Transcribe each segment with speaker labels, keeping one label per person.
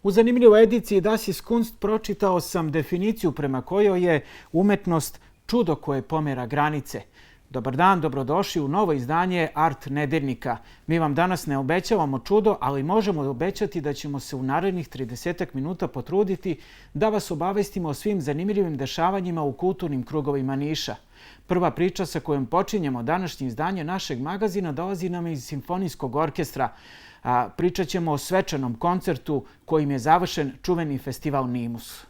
Speaker 1: U zanimljivoj ediciji Das ist Kunst pročitao sam definiciju prema kojoj je umetnost čudo koje pomera granice. Dobar dan, dobrodošli u novo izdanje Art nedeljnika. Mi vam danas ne obećavamo čudo, ali možemo obećati da ćemo se u narednih 30 minuta potruditi da vas obavestimo o svim zanimljivim dešavanjima u kulturnim krugovima Niša. Prva priča sa kojom počinjemo današnje izdanje našeg magazina dolazi nam iz Simfonijskog orkestra. Pričat ćemo o svečanom koncertu kojim je završen čuveni festival Nimus.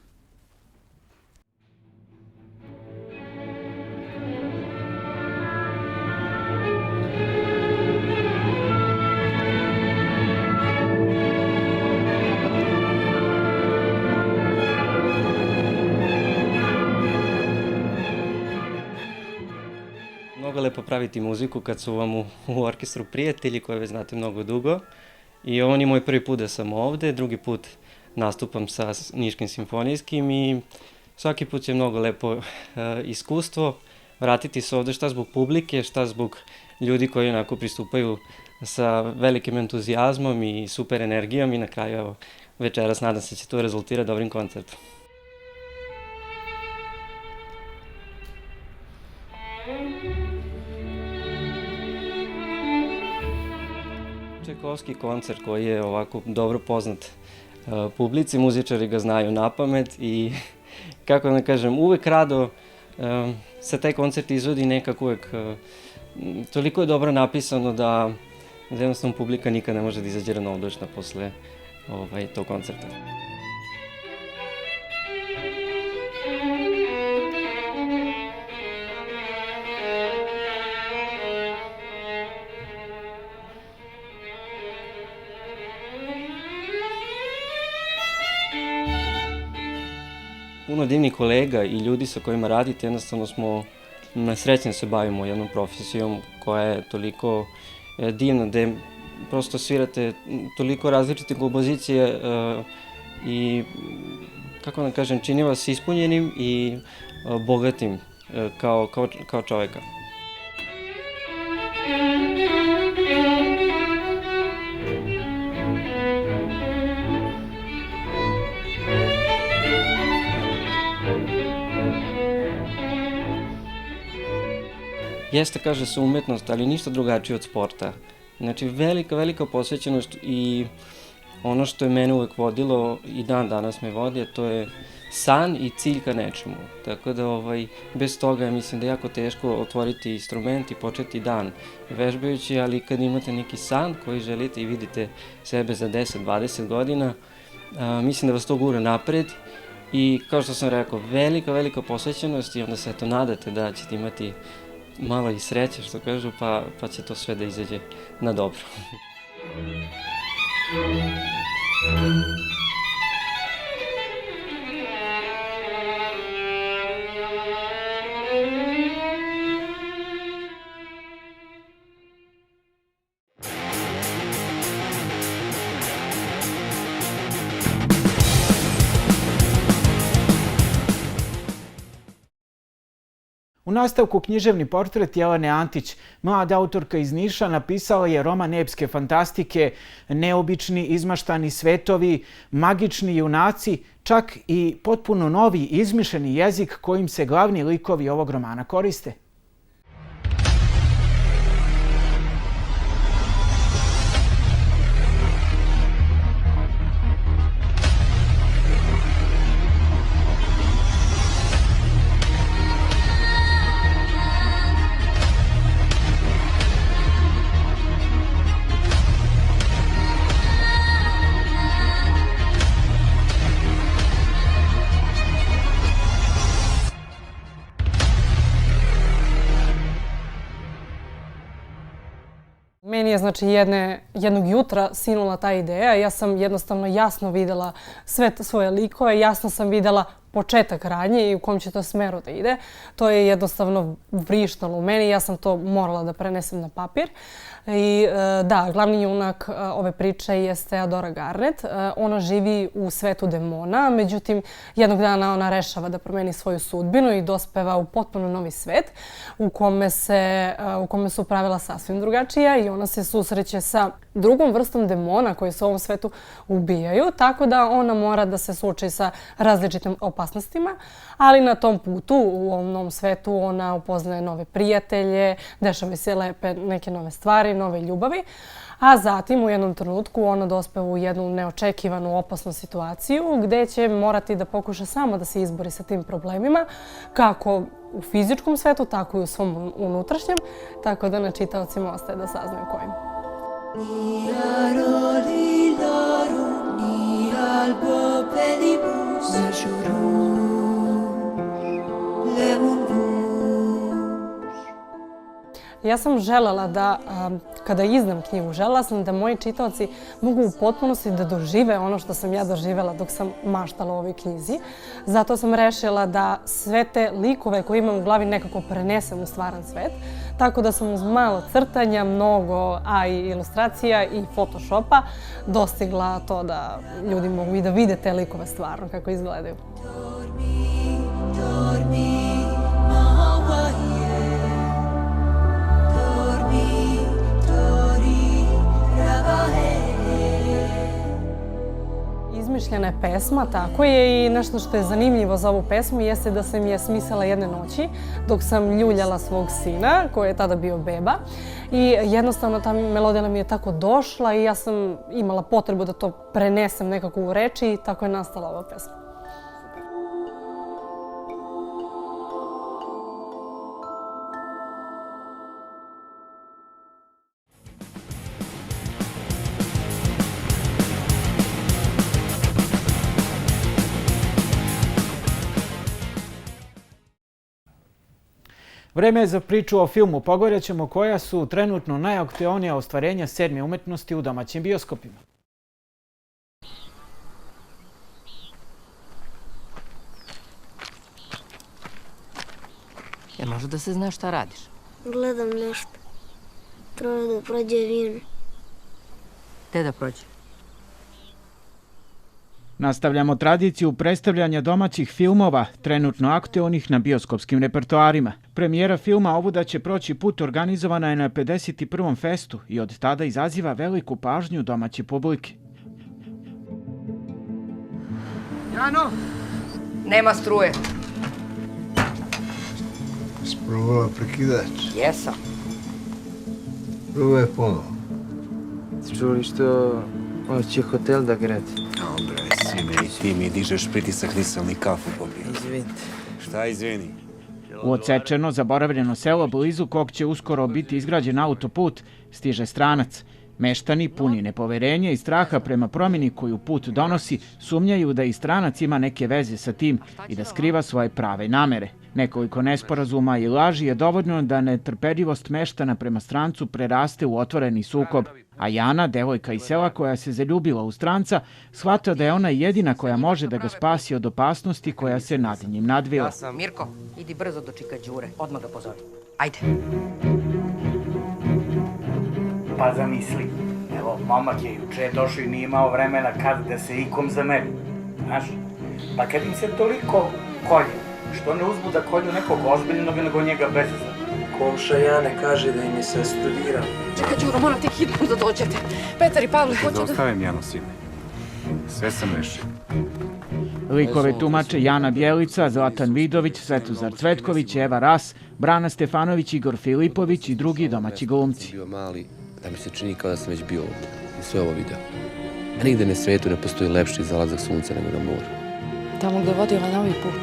Speaker 2: Mnogo lepo praviti muziku kad su vam u orkestru prijatelji koje već znate mnogo dugo. I ovo nije moj prvi put da sam ovde, drugi put nastupam sa Niškim simfonijskim i svaki put je mnogo lepo iskustvo vratiti se ovde šta zbog publike, šta zbog ljudi koji onako pristupaju sa velikim entuzijazmom i super energijom i na kraju evo, večeras nadam se će to rezultirati dobrim koncertom. Čajkovski koncert koji je ovako dobro poznat publici, muzičari ga znaju napamet i kako da kažem, uvek rado se taj koncert izvodi nekako uvek toliko je dobro napisano da jednostavno publika nikad ne može da izađe ravnodušna posle tog koncerta. Puno divnih kolega i ljudi sa kojima radite, jednostavno smo srećni da se bavimo jednom profesijom koja je toliko divna, gde prosto svirate toliko različite kompozicije i, kako da kažem, čini vas ispunjenim i bogatim kao čoveka. Jeste, kaže se, umetnost, ali ništa drugačije od sporta. Znači, velika posvećenost i ono što je mene uvek vodilo i dan danas me vodi, a to je san i cilj ka nečemu. Tako da, bez toga mislim da je jako teško otvoriti instrument i početi dan vežbajući, ali kad imate neki san koji želite i vidite sebe za 10-20 godina, mislim da vas to gura napred i, kao što sam rekao, velika posvećenost i onda se eto nadate da ćete imati malo i sreće, što kažu, pa će to sve da izađe na dobro.
Speaker 1: U nastavku književni portret Jelene Antić. Mlada autorka iz Niša napisala je roman epske fantastike, neobični izmaštani svetovi, magični junaci, čak i potpuno novi izmišljeni jezik kojim se glavni likovi ovog romana koriste.
Speaker 3: Meni je znači jednog jutra sinula ta ideja. Ja sam jednostavno jasno videla sve svoje likove, jasno sam videla početak radnje i u kom će to smeru da ide. To je jednostavno vrištalo u meni. Ja sam to morala da prenesem na papir. I da, glavni junak ove priče je Theodora Garnet. Ona živi u svetu demona, međutim, jednog dana ona rešava da promeni svoju sudbinu i dospeva u potpuno novi svet u kome su pravila sasvim drugačija i ona se susreće sa drugom vrstom demona koji se u ovom svetu ubijaju, tako da ona mora da se suoči sa različitim opasnostima, ali na tom putu u ovom novom svetu ona upoznaje nove prijatelje, dešavaju se lepe neke nove stvari, nove ljubavi, a zatim u jednom trenutku ona dospeva u jednu neočekivanu opasnu situaciju gde će morati da pokuša sama da se izbori sa tim problemima, kako u fizičkom svetu, tako i u svom unutrašnjem, tako da na čitaocima ostaje da saznaju kojim. Ja sam želela da, kada izdam knjigu, želela sam da moji čitaoci mogu u potpunosti da dožive ono što sam ja doživela dok sam maštala o ovoj knjizi. Zato sam rešila da sve te likove koje imam u glavi nekako prenesem u stvaran svet. Tako da sam uz malo crtanja, mnogo AI ilustracija i Photoshopa dostigla to da ljudi mogu i da vide te likove stvarno kako izgledaju. Izmišljena je pesma, tako je, i nešto što je zanimljivo za ovu pesmu jeste da sam je smislila jedne noći dok sam ljuljala svog sina koji je tada bio beba i jednostavno ta melodija mi je tako došla i ja sam imala potrebu da to prenesem nekako u reči i tako je nastala ova pesma.
Speaker 1: Vreme je za priču o filmu. Pogovorit ćemo koja su trenutno najaktuelnija ostvarenja sedme umetnosti u domaćim bioskopima.
Speaker 4: Jel može da se zna šta radiš?
Speaker 5: Gledam nešto. Treba da prođe vino.
Speaker 4: Gde da prođe?
Speaker 1: Nastavljamo tradiciju predstavljanja domaćih filmova, trenutno aktuelnih na bioskopskim repertoarima. Premijera filma ovuda će proći put organizovana je na 51. festu i od tada izaziva veliku pažnju domaće publike.
Speaker 4: Jano! Nema struje.
Speaker 6: Sprobala prekidač?
Speaker 4: Jesam.
Speaker 6: Probaj ponovo.
Speaker 7: Čuli što hoće hotel da gradi?
Speaker 6: Bre, sine, i ti mi dižeš pritisak, nisam ni kafu popio.
Speaker 7: Izvinite.
Speaker 6: Šta izvini?
Speaker 1: U odsečeno, zaboravljeno selo blizu kog će uskoro biti izgrađen autoput stiže stranac. Meštani, puni nepoverenja i straha prema promjeni koju put donosi, sumnjaju da i stranac ima neke veze sa tim i da skriva svoje prave namere. Nekoliko nesporazuma i laži je dovoljno da netrpeljivost meštana prema strancu preraste u otvoreni sukob, a Jana, devojka iz sela koja se zaljubila u stranca, shvata da je ona jedina koja može da ga spasi od opasnosti koja se nad njim nadvila.
Speaker 4: Mirko, idi brzo do čika Đure, odmah ga pozovi. Ajde.
Speaker 8: Pa zamisli, evo, momak je juče došao i nije imao vremena kad da se ikom zameri. Znaš, pa kad im se toliko kolje, što ne uzbu da kolju nekog ozbiljnog nego njega bezazla.
Speaker 7: Komša Jane kaže da im je se studirao.
Speaker 9: Čekaj, Đuro, moram tek hitno da dođete. Petar i Pavle, hoću da...
Speaker 6: Ostavim Jano, sine. Sve sam rešio.
Speaker 1: Likove tumače Jana Bjelica, Zlatan Vidović, Svetozar Cvetković, Eva Ras, Brana Stefanović, Igor Filipović i drugi domaći glumci.
Speaker 10: Bio mali, da mi se čini kao da sam već bio ovdje i sve ovo video. A nigde na svetu ne postoji lepši zalazak sunca nego na moru.
Speaker 9: Tamo gde vodi ovaj novi put.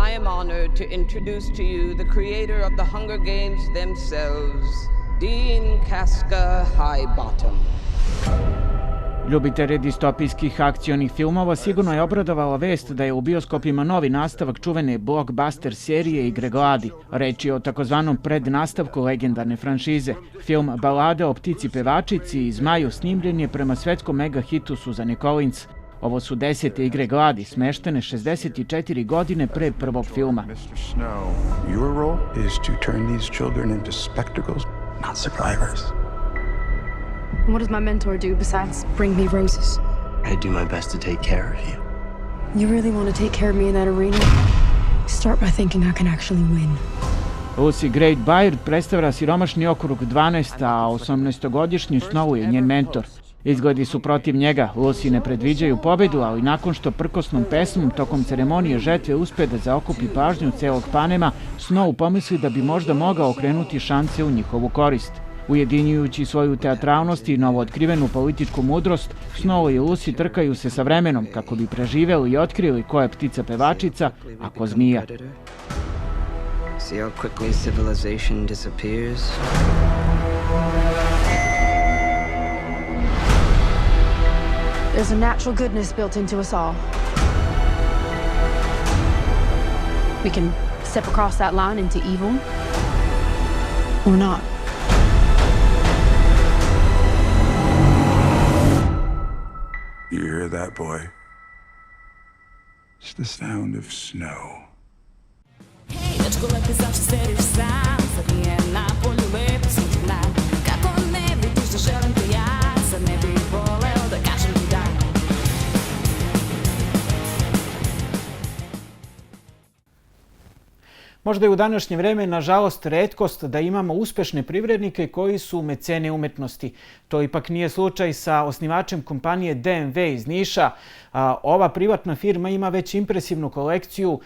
Speaker 11: I am honored to introduce to you the creator of the Hunger Games themselves, Dean Casca Highbottom.
Speaker 1: Ljubitelje distopijskih akcionih filmova sigurno je obradovala vest da je u bioskopima novi nastavak čuvene blockbuster serije Igre gladi. Reč je o takozvanom prednastavku legendarne franšize. Film Balada o ptici pevačici iz Maju snimljen je prema svetskom mega hitu Suzane Collins. Ovo su 10. Igre gladi, smeštene 64 godine pre prvog filma.
Speaker 12: Your role is to turn these children into spectacles, not survivors.
Speaker 9: What does my mentor do besides bring me roses?
Speaker 6: I do my best to take care of you.
Speaker 9: You really want to take care of me in that arena? Start by thinking I can actually win.
Speaker 1: Lucy Great Bayard predstavlja siromašni okrug 12, a 18-godišnji Snow je njen mentor. Izgledi su protiv njega, Lucy ne predviđaju pobedu, ali nakon što prkosnom pesmom tokom ceremonije žetve uspe da zaokupi pažnju celog Panema, Snow pomisli da bi možda mogao okrenuti šanse u njihovu korist. Ujedinjujući svoju teatralnost i novootkrivenu političku mudrost, Snow i Lucy trkaju se sa vremenom kako bi preživeli i otkrili ko je ptica pevačica, a ko zmija.
Speaker 13: See how quickly civilization disappears?
Speaker 9: There's a natural goodness built into us all. We can step across that line into evil, or not.
Speaker 12: You hear that, boy? It's the sound of snow.
Speaker 1: Možda je u današnje vreme, nažalost, retkost da imamo uspešne privrednike koji su mecene umetnosti. To ipak nije slučaj sa osnivačem kompanije DMV iz Niša. Ova privatna firma ima već impresivnu kolekciju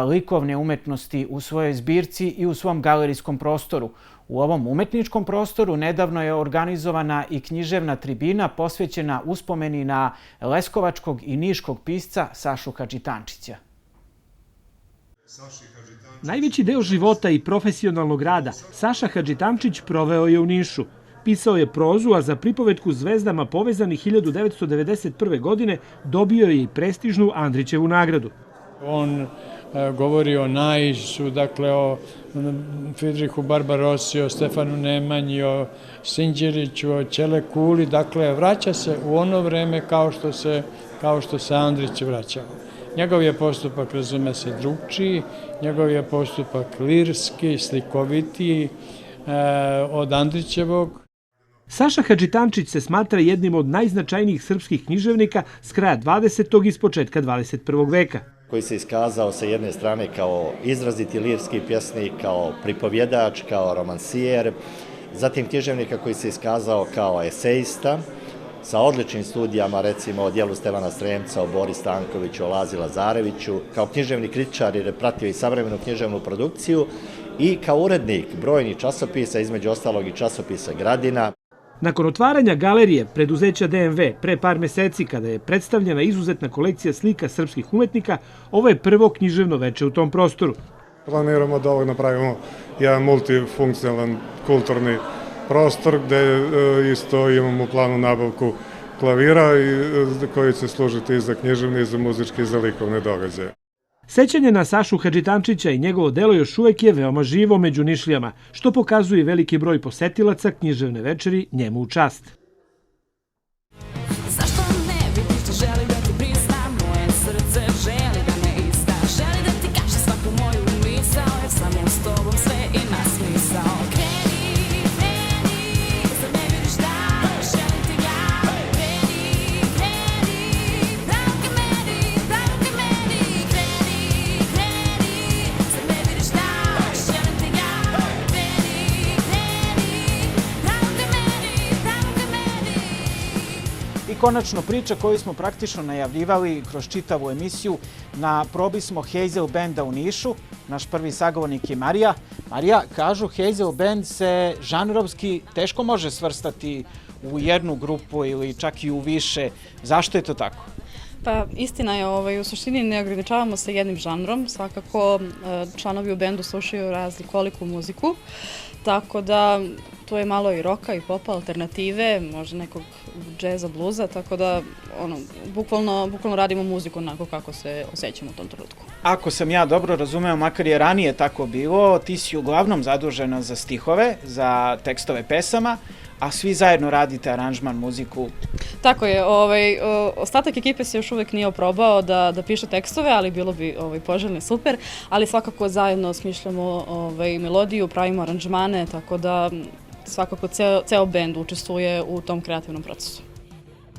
Speaker 1: likovne umetnosti u svojoj zbirci i u svom galerijskom prostoru. U ovom umetničkom prostoru nedavno je organizovana i književna tribina posvećena uspomeni na leskovačkog i niškog pisca Sašu Hadžitančića.
Speaker 14: Najveći deo života i profesionalnog rada Saša Hadžitančić proveo je u Nišu. Pisao je prozu, a za pripovetku Zvezdama povezanih 1991. godine dobio je i prestižnu Andrićevu nagradu.
Speaker 15: On govori o Naisu, dakle o Fridrihu Barbarossi, o Stefanu Nemanji, o Sinđeriću, o Ćele Kuli, dakle vraća se u ono vreme kao što se Andrić vraćao. Njegov je postupak, razume se, drugčiji, njegov je postupak lirski, slikovitiji od Andrićevog.
Speaker 14: Saša Hadžitančić se smatra jednim od najznačajnijih srpskih književnika s kraja 20. i s početka 21. veka.
Speaker 16: Koji se iskazao sa jedne strane kao izraziti lirski pjesnik, kao pripovjedač, kao romansijer, zatim književnika koji se iskazao kao esejista, sa odličnim studijama, recimo o dijelu Stevana Sremca, o Bori Stankoviću, o Lazi Lazareviću, kao književni kritičar jer je pratio i savremenu književnu produkciju i kao urednik brojnih časopisa, između ostalog i časopisa Gradina.
Speaker 14: Nakon otvaranja galerije preduzeća DMV pre par meseci, kada je predstavljena izuzetna kolekcija slika srpskih umetnika, ovo je prvo književno veče u tom prostoru.
Speaker 17: Planiramo da ovog napravimo jedan multifunkcionalan kulturni prostor gde isto imamo u planu nabavku klavira koji će služiti i za književne, i za muzičke, i za likovne događaje.
Speaker 14: Sećanje na Sašu Hadžitančića i njegovo delo još uvek je veoma živo među Nišlijama, što pokazuje veliki broj posetilaca književne večeri njemu u čast.
Speaker 1: Konačno priča koju smo praktično najavljivali kroz čitavu emisiju. Na probi smo Hazel Banda u Nišu. Naš prvi sagovornik je Marija. Marija, kažu Hazel Band se žanrovski teško može svrstati u jednu grupu ili čak i u više. Zašto je to tako?
Speaker 18: Pa istina je, u suštini ne ograničavamo se jednim žanrom, svakako članovi u bendu slušaju razlikoliku muziku, tako da to je malo i roka i popa, alternative, možda nekog džeza, bluza, tako da bukvalno radimo muziku onako kako se osjećamo u tom trenutku.
Speaker 1: Ako sam ja dobro razumeo, makar je ranije tako bilo, ti si uglavnom zadužena za stihove, za tekstove pesama, a svi zajedno radite aranžman, muziku. Tako je, ostatak ekipe se još uvek nije oprobao da piše tekstove, ali bilo bi poželjno super, ali svakako zajedno smišljamo melodiju, pravimo aranžmane, tako da svakako ceo bend učestvuje u tom kreativnom procesu.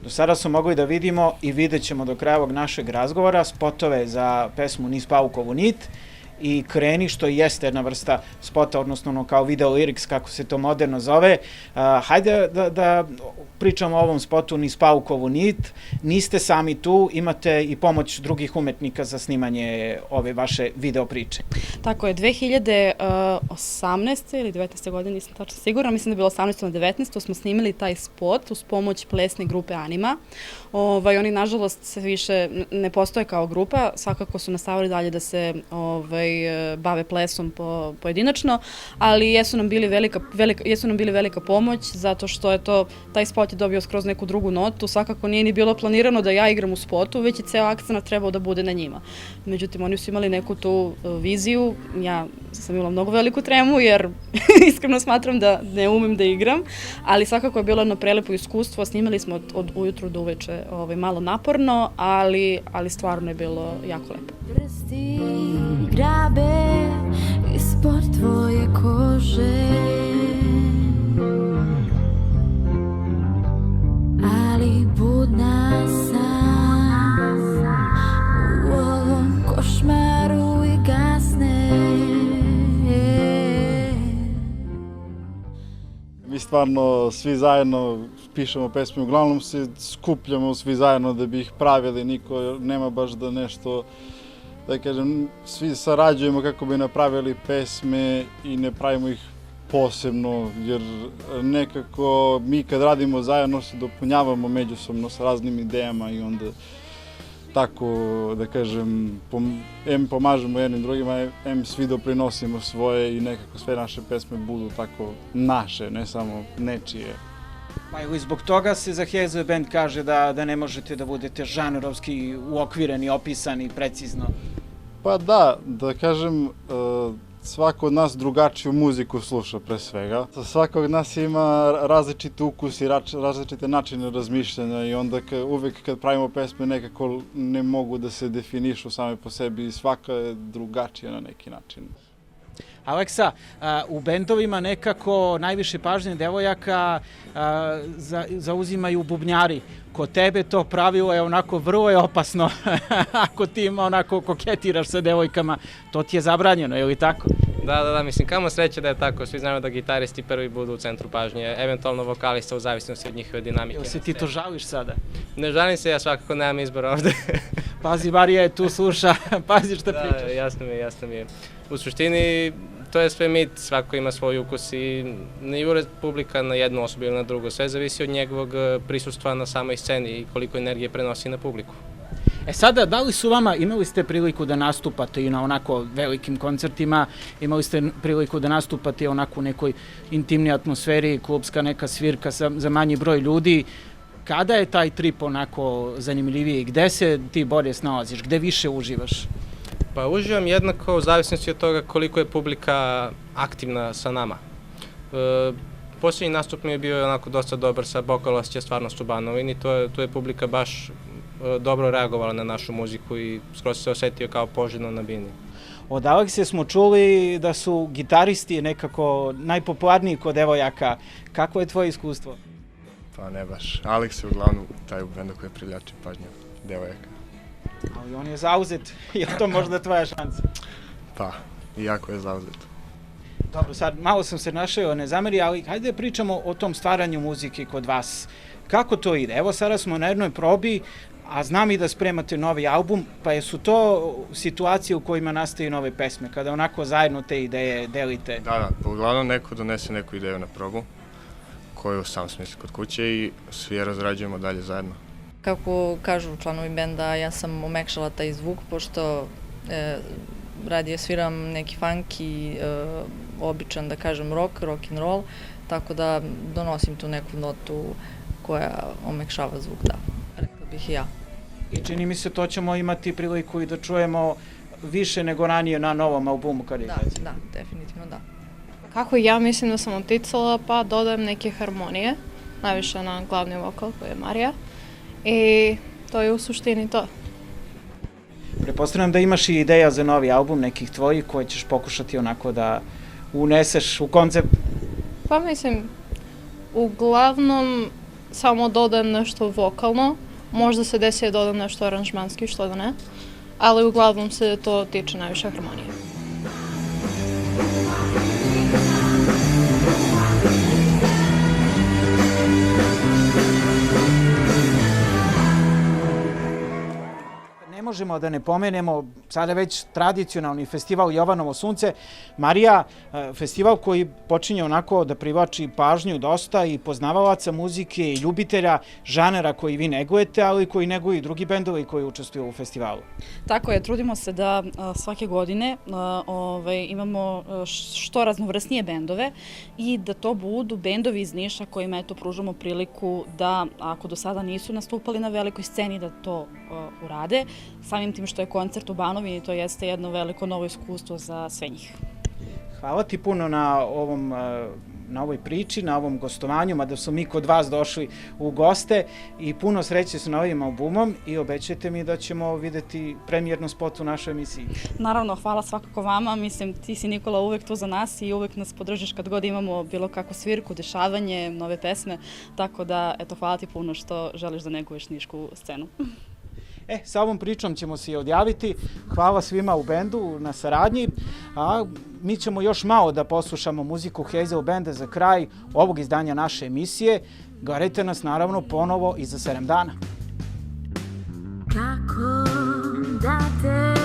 Speaker 1: Do sada smo mogli da vidimo i vidjet ćemo do kraja ovog našeg razgovora spotove za pesmu Niz paukovu nit i Kreni, što jeste jedna vrsta spota, odnosno kao video lyrics, kako se to moderno zove. Hajde da pričamo o ovom spotu Niz paukovu nit. Niste sami tu, imate i pomoć drugih umetnika za snimanje ove vaše video priče. Tako je, 2018. ili 19. godine, nisam tačno sigurna, mislim da je bilo 18. na 19. smo snimili taj spot uz pomoć plesne grupe Anima. Oni, nažalost, se više ne postoje kao grupa, svakako su nastavili dalje da se bave plesom pojedinačno, ali jesu nam bili velika pomoć, zato što je taj spot je dobio skroz neku drugu notu, svakako nije ni bilo planirano da ja igram u spotu, već je ceo akcenat trebao da bude na njima. Međutim, oni su imali neku tu viziju, ja sam imala mnogo veliku tremu, jer iskreno smatram da ne umem da igram, ali svakako je bilo jedno prelepo iskustvo, snimali smo od ujutru do uveče malo naporno, ali stvarno je bilo jako lepo.
Speaker 19: Prsti grabe ispod tvoje kože, ali budna sam u ovom košmaru i gasne.
Speaker 20: Mi stvarno svi zajedno pišemo pesme, uglavnom se skupljamo svi zajedno da bi ih pravili, niko nema baš da nešto, da kažem, svi sarađujemo kako bi napravili pesme i ne pravimo ih posebno, jer nekako mi kad radimo zajedno se dopunjavamo međusobno sa raznim idejama i onda tako, da kažem, pomažemo jednim drugima, svi doprinosimo svoje i nekako sve naše pesme budu tako naše, ne samo nečije.
Speaker 1: Pa ili zbog toga se za Hazel Band kaže da ne možete da budete žanrovski uokvireni, opisani precizno?
Speaker 20: Pa da kažem, svako od nas drugačiju muziku sluša pre svega. Svako od nas ima različite ukus i različite načine razmišljanja i onda uvek kad pravimo pesme nekako ne mogu da se definišu same po sebi i svaka je drugačija na neki način.
Speaker 1: Aleksa, u bendovima nekako najviše pažnje devojaka zauzimaju bubnjari. Kod tebe to pravilo je onako vrlo je opasno. Ako ti onako koketiraš sa devojkama, to ti je zabranjeno, je li tako?
Speaker 21: Da, mislim, kamo sreće da je tako. Svi znamo da gitaristi prvi budu u centru pažnje, eventualno vokalista u zavisnosti od njihove dinamike.
Speaker 1: Jel se ti to žališ sada?
Speaker 21: Ne žalim se, ja svakako nemam izbor ovde.
Speaker 1: Pazi, Marija je tu, sluša, pazi što pričaš.
Speaker 21: Da, jasno mi je. U suštini, to je sve mit, svako ima svoj ukus i ne jure publika na jednu osobu ili na drugu. Sve zavisi od njegovog prisustva na samoj sceni i koliko energije prenosi na publiku.
Speaker 1: Sada, da li su vama, imali ste priliku da nastupate i na onako velikim koncertima, imali ste priliku da nastupate onako u nekoj intimnoj atmosferi, klubska neka svirka za manji broj ljudi. Kada je taj trip onako zanimljiviji? Gde se ti bolje snalaziš? Gde više uživaš?
Speaker 21: Pa uživam jednako u zavisnosti od toga koliko je publika aktivna sa nama. Posljednji nastup mi je bio onako dosta dobar sa Bokalošće, Stvarnost u Banovini, tu je publika baš dobro reagovala na našu muziku i skroz se osetio kao poželjno na bini.
Speaker 1: Od Alekse smo čuli da su gitaristi nekako najpopularniji kod devojaka. Kako je tvoje iskustvo?
Speaker 22: Pa ne baš. Aleks je uglavnom taj u bendu koji privlači pažnju devojaka.
Speaker 1: Ali on je zauzet. Je li to možda tvoja šansa?
Speaker 22: Pa, jako je zauzet.
Speaker 1: Dobro, sad malo sam se našao, ne zameri, ali hajde pričamo o tom stvaranju muzike kod vas. Kako to ide? Evo sada smo na jednoj probi, a znam i da spremate novi album, pa jesu to situacije u kojima nastaju nove pesme, kada onako zajedno te ideje delite?
Speaker 22: Da, pa uglavnom neko donese neku ideju na probu, koju sam smisli kod kuće i svi je razrađujemo dalje zajedno.
Speaker 2: Kako kažu članovi benda, ja sam omekšala taj zvuk, pošto radije sviram neki funky, običan, da kažem, rock and roll, tako da donosim tu neku notu koja omekšava zvuk, da, rekla bih i ja.
Speaker 1: I čini mi se to ćemo imati priliku i da čujemo više nego ranije na novom albumu kad izađe.
Speaker 2: Da, definitivno da.
Speaker 3: Kako ja mislim da sam uticala, pa dodajem neke harmonije, najviše na glavni vokal koji je Marija, i to je u suštini to.
Speaker 1: Pretpostavljam da imaš i ideja za novi album, nekih tvojih koje ćeš pokušati onako da uneseš u koncept.
Speaker 3: Pa mislim, uglavnom samo dodajem nešto vokalno, možda se desi da dodam nešto aranžmanski, što da ne, ali uglavnom se to tiče najviše harmonije. Ne možemo da ne pomenemo sada već tradicionalni festival Jovanovo sunce. Marija, festival koji počinje onako da privlači pažnju dosta i poznavalaca muzike i ljubitelja žanera koji vi negujete, ali koji neguju i drugi bendovi koji učestvuju u festivalu.
Speaker 18: Tako je, trudimo se da svake godine imamo što raznovrsnije bendove i da to budu bendovi iz Niša kojima pružamo priliku da, ako do sada nisu nastupali na velikoj sceni, da to urade. Samim tim što je koncert u Banovini, to jeste jedno veliko novo iskustvo za sve njih.
Speaker 1: Hvala ti puno na ovoj priči, na ovom gostovanju, mada smo mi kod vas došli u goste, i puno sreće sa novim albumom i obećajte mi da ćemo videti premijernu spot u našoj emisiji.
Speaker 18: Naravno, hvala svakako vama. Mislim, ti si, Nikola, uvek tu za nas i uvek nas podržiš kad god imamo bilo kakvu svirku, dešavanje, nove pesme, tako da, eto, hvala ti puno što želiš da neguješ nišku scenu.
Speaker 1: Sa ovom pričom ćemo se i odjaviti. Hvala svima u bendu na saradnji, a mi ćemo još malo da poslušamo muziku Hazel Banda za kraj ovog izdanja naše emisije. Gledajte nas naravno ponovo i za 7 dana.
Speaker 19: Kako da te